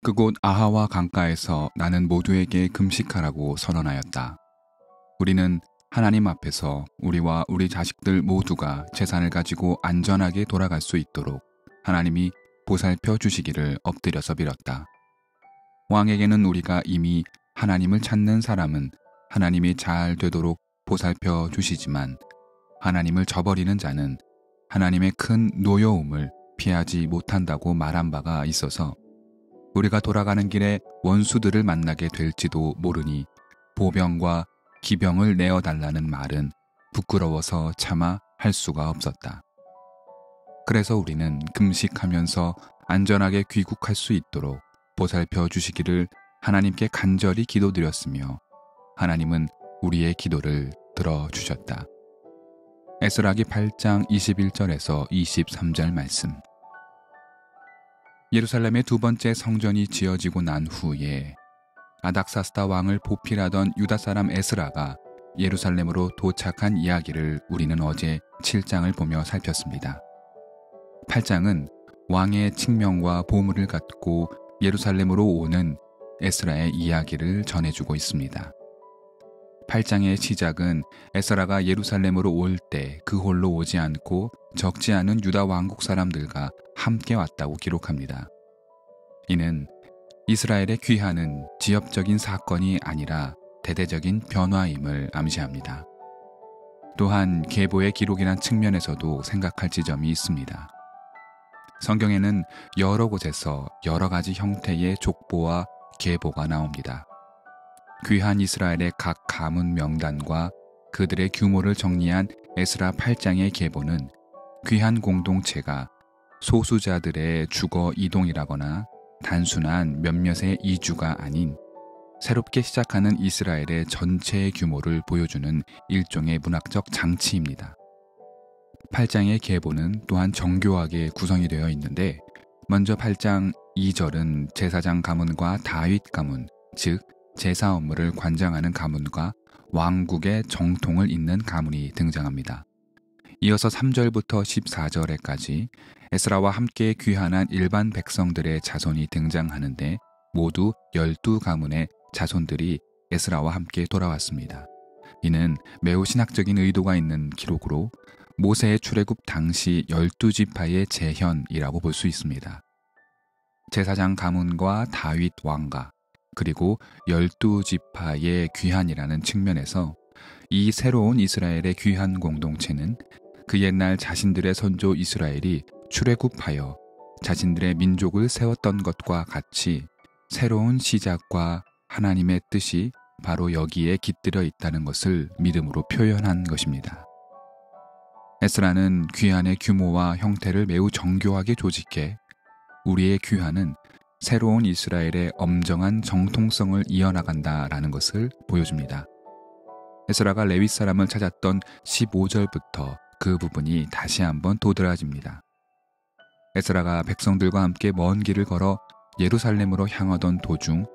그곳 아하와 강가에서 나는 모두에게 금식하라고 선언하였다. 우리는 하나님 앞에서 우리와 우리 자식들 모두가 재산을 가지고 안전하게 돌아갈 수 있도록 하나님이 보살펴 주시기를 엎드려서 빌었다. 왕에게는 우리가 이미 하나님을 찾는 사람은 하나님이 잘 되도록 보살펴 주시지만 하나님을 저버리는 자는 하나님의 큰 노여움을 피하지 못한다고 말한 바가 있어서 우리가 돌아가는 길에 원수들을 만나게 될지도 모르니 보병과 기병을 내어달라는 말은 부끄러워서 차마 할 수가 없었다. 그래서 우리는 금식하면서 안전하게 귀국할 수 있도록 보살펴 주시기를 하나님께 간절히 기도드렸으며 하나님은 우리의 기도를 들어주셨다. 에스라기 8장 21절에서 23절 말씀. 예루살렘의 두 번째 성전이 지어지고 난 후에 아닥사스다 왕을 보필하던 유다 사람 에스라가 예루살렘으로 도착한 이야기를 우리는 어제 7장을 보며 살폈습니다. 8장은 왕의 칙명과 보물을 갖고 예루살렘으로 오는 에스라의 이야기를 전해주고 있습니다. 8장의 시작은 에스라가 예루살렘으로 올 때 그 홀로 오지 않고 적지 않은 유다 왕국 사람들과 함께 왔다고 기록합니다. 이는 이스라엘의 귀환은 지역적인 사건이 아니라 대대적인 변화임을 암시합니다. 또한 계보의 기록이란 측면에서도 생각할 지점이 있습니다. 성경에는 여러 곳에서 여러 가지 형태의 족보와 계보가 나옵니다. 귀한 이스라엘의 각 가문 명단과 그들의 규모를 정리한 에스라 8장의 계보는 귀한 공동체가 소수자들의 주거 이동이라거나 단순한 몇몇의 이주가 아닌 새롭게 시작하는 이스라엘의 전체의 규모를 보여주는 일종의 문학적 장치입니다. 8장의 계보는 또한 정교하게 구성이 되어 있는데 먼저 8장 2절은 제사장 가문과 다윗 가문, 즉 제사 업무를 관장하는 가문과 왕국의 정통을 잇는 가문이 등장합니다. 이어서 3절부터 14절에까지 에스라와 함께 귀환한 일반 백성들의 자손이 등장하는데 모두 12가문의 자손들이 에스라와 함께 돌아왔습니다. 이는 매우 신학적인 의도가 있는 기록으로 모세의 출애굽 당시 12지파의 재현이라고 볼 수 있습니다. 제사장 가문과 다윗 왕가 그리고 12지파의 귀환이라는 측면에서 이 새로운 이스라엘의 귀환 공동체는 그 옛날 자신들의 선조 이스라엘이 출애굽하여 자신들의 민족을 세웠던 것과 같이 새로운 시작과 하나님의 뜻이 바로 여기에 깃들어 있다는 것을 믿음으로 표현한 것입니다. 에스라는 귀환의 규모와 형태를 매우 정교하게 조직해 우리의 귀환은 새로운 이스라엘의 엄정한 정통성을 이어나간다라는 것을 보여줍니다. 에스라가 레위 사람을 찾았던 15절부터 그 부분이 다시 한번 도드라집니다. 에스라가 백성들과 함께 먼 길을 걸어 예루살렘으로 향하던 도중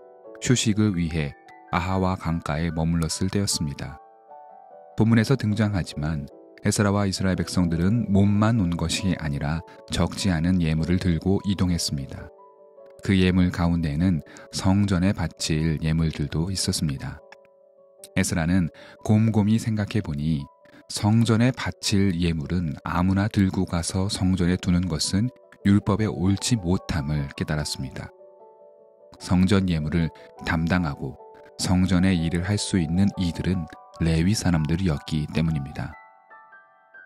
휴식을 위해 아하와 강가에 머물렀을 때였습니다. 본문에서 등장하지만 에스라와 이스라엘 백성들은 몸만 온 것이 아니라 적지 않은 예물을 들고 이동했습니다. 그 예물 가운데에는 성전에 바칠 예물들도 있었습니다. 에스라는 곰곰이 생각해 보니 성전에 바칠 예물은 아무나 들고 가서 성전에 두는 것은 율법에 옳지 못함을 깨달았습니다. 성전 예물을 담당하고 성전의 일을 할 수 있는 이들은 레위 사람들이었기 때문입니다.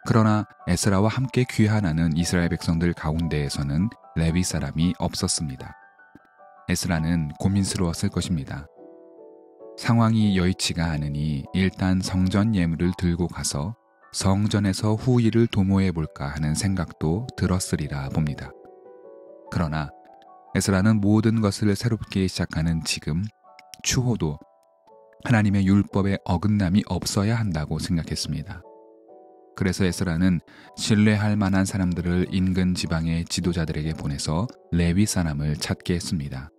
그러나 에스라와 함께 귀환하는 이스라엘 백성들 가운데에서는 레위 사람이 없었습니다. 에스라는 고민스러웠을 것입니다. 상황이 여의치가 않으니 일단 성전 예물을 들고 가서 성전에서 후일을 도모해 볼까 하는 생각도 들었으리라 봅니다. 그러나 에스라는 모든 것을 새롭게 시작하는 지금 추호도 하나님의 율법에 어긋남이 없어야 한다고 생각했습니다. 그래서 에스라는 신뢰할 만한 사람들을 인근 지방의 지도자들에게 보내서 레위 사람을 찾게 했습니다.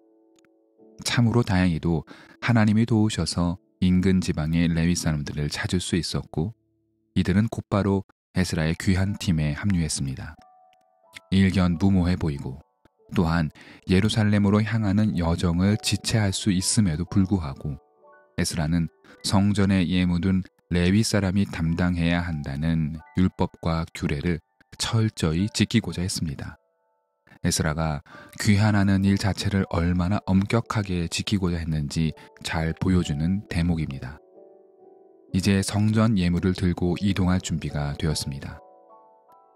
참으로 다행히도 하나님이 도우셔서 인근 지방의 레위 사람들을 찾을 수 있었고 이들은 곧바로 에스라의 귀한 팀에 합류했습니다. 일견 무모해 보이고 또한 예루살렘으로 향하는 여정을 지체할 수 있음에도 불구하고 에스라는 성전에 예묻은 레위 사람이 담당해야 한다는 율법과 규례를 철저히 지키고자 했습니다. 에스라가 귀환하는 일 자체를 얼마나 엄격하게 지키고자 했는지 잘 보여주는 대목입니다. 이제 성전 예물을 들고 이동할 준비가 되었습니다.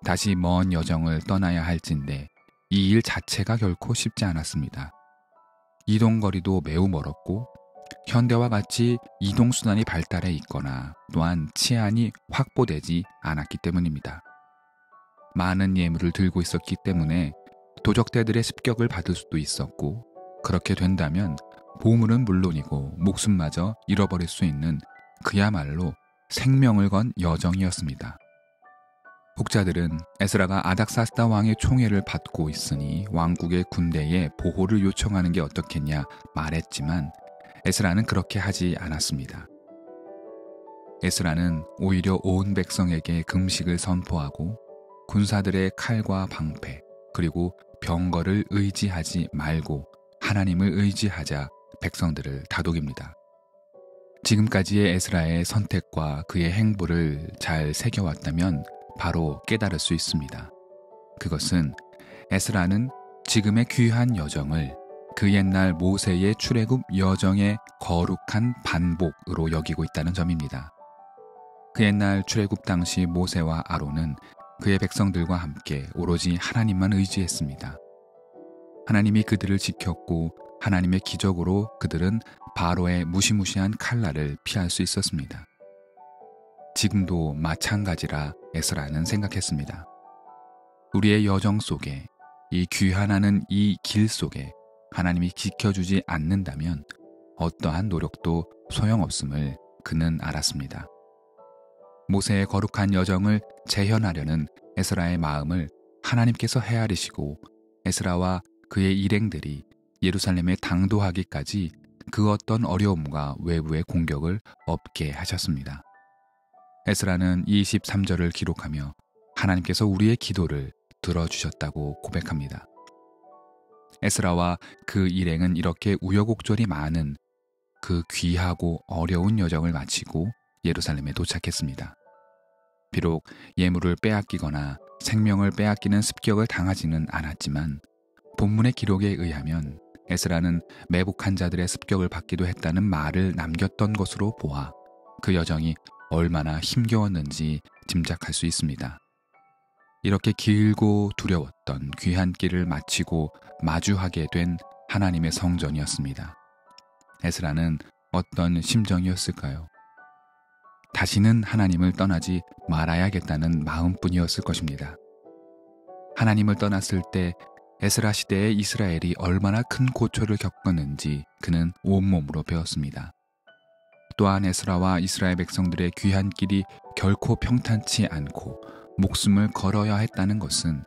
다시 먼 여정을 떠나야 할진데 이 일 자체가 결코 쉽지 않았습니다. 이동거리도 매우 멀었고 현대와 같이 이동수단이 발달해 있거나 또한 치안이 확보되지 않았기 때문입니다. 많은 예물을 들고 있었기 때문에 도적대들의 습격을 받을 수도 있었고, 그렇게 된다면 보물은 물론이고 목숨마저 잃어버릴 수 있는 그야말로 생명을 건 여정이었습니다. 혹자들은 에스라가 아닥사스다 왕의 총애를 받고 있으니 왕국의 군대에 보호를 요청하는 게 어떻겠냐 말했지만 에스라는 그렇게 하지 않았습니다. 에스라는 오히려 온 백성에게 금식을 선포하고 군사들의 칼과 방패 그리고 병거를 의지하지 말고 하나님을 의지하자 백성들을 다독입니다. 지금까지의 에스라의 선택과 그의 행보를 잘 새겨왔다면 바로 깨달을 수 있습니다. 그것은 에스라는 지금의 귀한 여정을 그 옛날 모세의 출애굽 여정의 거룩한 반복으로 여기고 있다는 점입니다. 그 옛날 출애굽 당시 모세와 아론은 그의 백성들과 함께 오로지 하나님만 의지했습니다. 하나님이 그들을 지켰고 하나님의 기적으로 그들은 바로의 무시무시한 칼날을 피할 수 있었습니다. 지금도 마찬가지라 에스라는 생각했습니다. 우리의 여정 속에 이 귀환하는 이 길 속에 하나님이 지켜주지 않는다면 어떠한 노력도 소용없음을 그는 알았습니다. 모세의 거룩한 여정을 재현하려는 에스라의 마음을 하나님께서 헤아리시고 에스라와 그의 일행들이 예루살렘에 당도하기까지 그 어떤 어려움과 외부의 공격을 없게 하셨습니다. 에스라는 23절을 기록하며 하나님께서 우리의 기도를 들어주셨다고 고백합니다. 에스라와 그 일행은 이렇게 우여곡절이 많은 그 귀하고 어려운 여정을 마치고 예루살렘에 도착했습니다. 비록 예물을 빼앗기거나 생명을 빼앗기는 습격을 당하지는 않았지만 본문의 기록에 의하면 에스라는 매복한 자들의 습격을 받기도 했다는 말을 남겼던 것으로 보아 그 여정이 얼마나 힘겨웠는지 짐작할 수 있습니다. 이렇게 길고 두려웠던 귀한 길을 마치고 마주하게 된 하나님의 성전이었습니다. 에스라는 어떤 심정이었을까요? 다시는 하나님을 떠나지 말아야겠다는 마음뿐이었을 것입니다. 하나님을 떠났을 때 에스라 시대의 이스라엘이 얼마나 큰 고초를 겪었는지 그는 온몸으로 배웠습니다. 또한 에스라와 이스라엘 백성들의 귀한 길이 결코 평탄치 않고 목숨을 걸어야 했다는 것은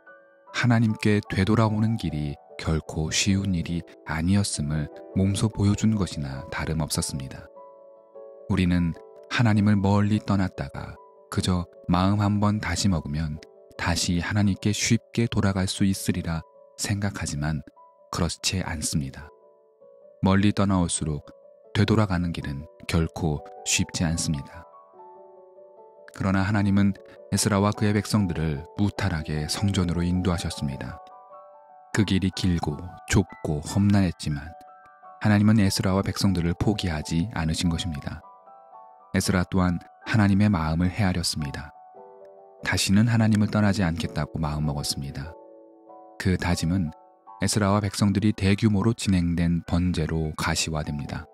하나님께 되돌아오는 길이 결코 쉬운 일이 아니었음을 몸소 보여준 것이나 다름없었습니다. 우리는 하나님을 멀리 떠났다가 그저 마음 한번 다시 먹으면 다시 하나님께 쉽게 돌아갈 수 있으리라 생각하지만 그렇지 않습니다. 멀리 떠나올수록 되돌아가는 길은 결코 쉽지 않습니다. 그러나 하나님은 에스라와 그의 백성들을 무탈하게 성전으로 인도하셨습니다. 그 길이 길고 좁고 험난했지만 하나님은 에스라와 백성들을 포기하지 않으신 것입니다. 에스라 또한 하나님의 마음을 헤아렸습니다. 다시는 하나님을 떠나지 않겠다고 마음먹었습니다. 그 다짐은 에스라와 백성들이 대규모로 진행된 번제로 가시화됩니다.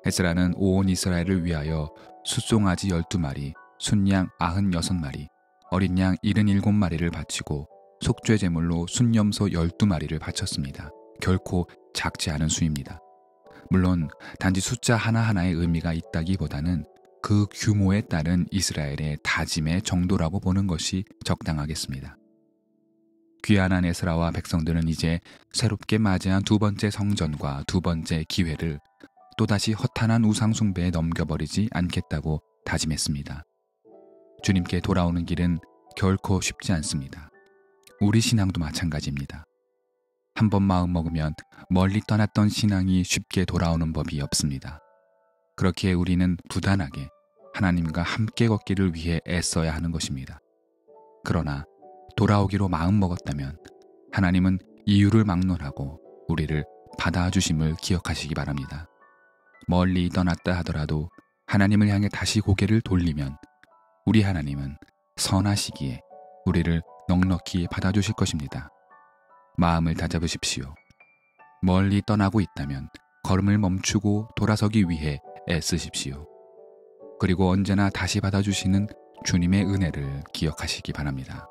에스라는 온 이스라엘을 위하여 숫송아지 12마리, 순양 96마리, 어린 양 77마리를 바치고 속죄 제물로 순염소 12마리를 바쳤습니다. 결코 작지 않은 수입니다. 물론 단지 숫자 하나하나의 의미가 있다기보다는 그 규모에 따른 이스라엘의 다짐의 정도라고 보는 것이 적당하겠습니다. 귀환한 에스라와 백성들은 이제 새롭게 맞이한 두 번째 성전과 두 번째 기회를 또다시 허탄한 우상 숭배에 넘겨버리지 않겠다고 다짐했습니다. 주님께 돌아오는 길은 결코 쉽지 않습니다. 우리 신앙도 마찬가지입니다. 한 번 마음먹으면 멀리 떠났던 신앙이 쉽게 돌아오는 법이 없습니다. 그렇기에 우리는 부단하게 하나님과 함께 걷기를 위해 애써야 하는 것입니다. 그러나 돌아오기로 마음먹었다면 하나님은 이유를 막론하고 우리를 받아주심을 기억하시기 바랍니다. 멀리 떠났다 하더라도 하나님을 향해 다시 고개를 돌리면 우리 하나님은 선하시기에 우리를 넉넉히 받아주실 것입니다. 마음을 다잡으십시오. 멀리 떠나고 있다면 걸음을 멈추고 돌아서기 위해 애쓰십시오. 그리고 언제나 다시 받아주시는 주님의 은혜를 기억하시기 바랍니다.